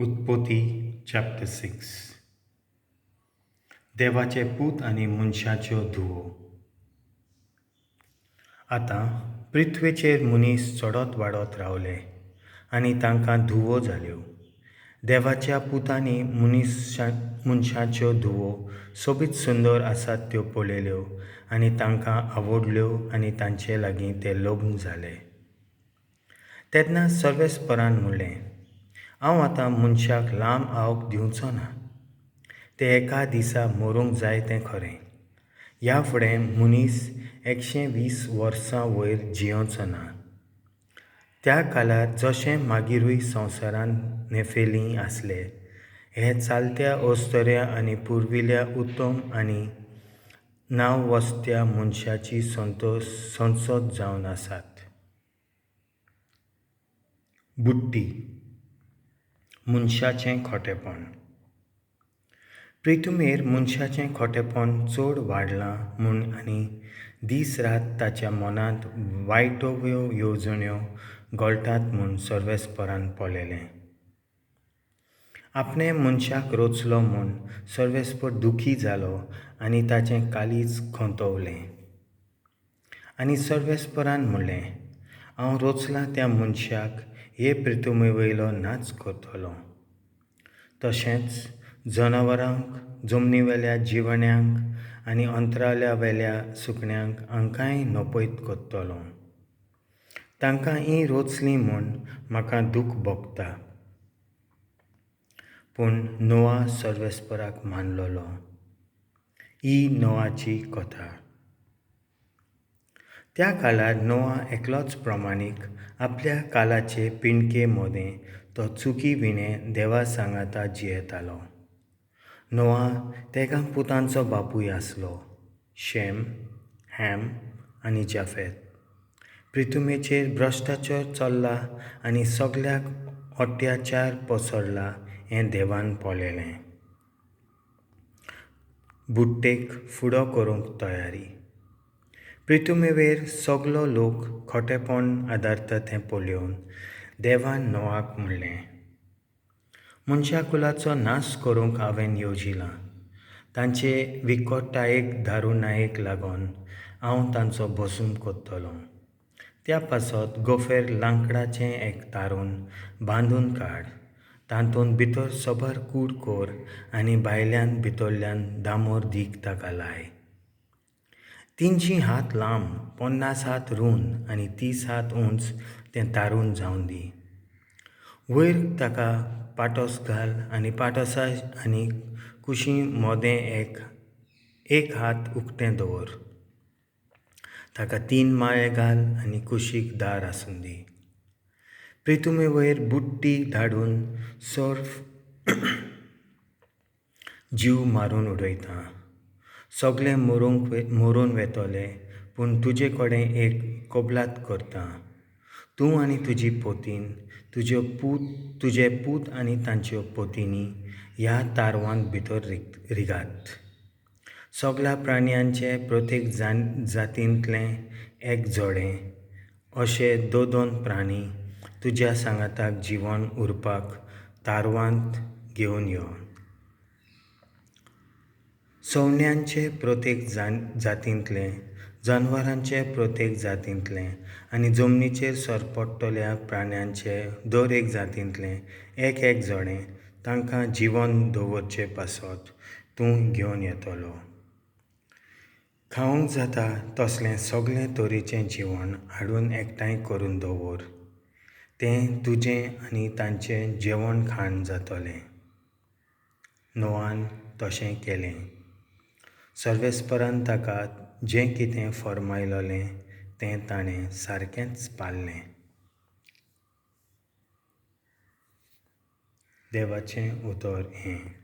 उत्पोती chapter 6 देवाचे पूत आनी मनशाच्यो धुवो. आतां पृथ्वेचेर मनीस चडत वाडत रावले आनी तांकां धुवो जाल्यो. देवाच्या पुतांनी मनशाच्यो धुवो सोबीत सुंदर आसात त्यो पळयल्यो आनी तांकां आवडल्यो आनी तांचे लागीं ते लग्न जाले. तेन्ना सर्वेस्परान म्हणलें, हांव आतां मनशाक लांब आंवक दिवचो ना. ते एका दिसा मरूंक जाय तें खरें. ह्या फुडें मनीस 120 वर्सां वयर जियोचो ना. त्या काळार जशें मागीरूय संवसारांत नेफेलीं आसले, हे चालत्या अस्तोऱ्या आनी पुर्विल्ल्या उत्तम आनी नांववस्त्या मनशाची संसद जावन आसात. बुड्डी मनशाचें खोटेपण. पृथ्वीर मनशाचें खोटेपण चड वाडलां म्हूण आनी दीस रात ताच्या मनांत वायटव्यो येवजण्यो घोळटात म्हूण सर्वेस्परान पळयलें. आपणे मनशाक रचलो म्हूण सर्वेस्पर दुखी जालो आनी ताचें काळीज खंतोवलें. आनी सर्वेस्परान म्हणलें, हांव रचलां त्या मनशाक हे पृथ्वीवयलो नाच करतलों. तशेंच जनावरांक, जमनीवेल्या जिवण्यांक आनी अंतराळ्यावेल्या सुकण्यांक हांकांय नपयत करतलों. तांकां हीं रचलीं म्हूण म्हाका दूख भोगता. पूण नोआ सर्वेस्पराक मानलोलो. ही नोआची कथा. त्या काळार नोआ एकलोच प्रमाणीक आपल्या काळाचे पिणके मोदें तो चुकी विणें देवा सांगाता जियेतालो. नोआ तेगा पुतांचो बापूय आसलो, शेम, हॅम आनी जाफेत. पृथ्वीचेर भ्रश्टाचार चल्ला आनी सगळ्याक अत्याचार पसरला हें देवान पळयलें. बुड्डेक फुडो करूंक तयारी. पृथ्वीवेर सगळो लोक खोटेपण आदारता तें पळोवन देवान नोआक म्हणलें, मनशाकुलाचो नाश करूंक हांवें येवजिलां. तांचे विखोटायेक दारुणायेक लागून हांव तांचो भस्म करतलों. त्या पासत गोfer लांकडाचें एक तारून बांदून काड. तातूंत भितर सोबार कूड कर आनी भायल्यान भितरल्यान दामोर दीक ताका लाय. 300 हात लांब, 50 हात रूंद आनी 30 हात उंच तें तारून जावन दी. वयर ताका पाटोस घाल आनी पाटोसा आनी कुशी मोदें एक हात उक्तें दवर. ताका 3 माळे घाल आनी कुशीक दार आसूं दी. पृथ्वीवयर बुड्डी धाडून सर्फ जीव मारून उडयता. सगळे मरून वेतले, पूण तुजे कडेन एक कबलात करता. तूं आनी तुजी पोतीन, तुजे पूत आनी तांच्यो पोतिनी ह्या तारवांत भितर रिगात. सगळ्या प्राण्यांचे प्रत्येक जातींतले एक जोडें, अशे 2 प्राणी तुज्या सांगाताक जिवन उरपाक तारवांत घेवन यो. सवण्यांचे प्रत्येक जातींतले, जनावरांचे प्रत्येक जातींतले आनी जमनीचेर सरपटलेल्या प्राण्यांचे दर एक जातींतले एक जोडें तांकां जिवन दवरचे पासत तूं घेवन येतलो. खावंक जाता तसलें सगळें तरेचें जिवन हाडून एकठांय करून दवर. तें तुजें आनी तांचें जेवण खाण जातलें. नोआन तशें केलें. सर्वेस्परान ताका जें कितें फर्मायलोलें तें ताणें सारकेंच पाळलें. देवाचें उतर हें.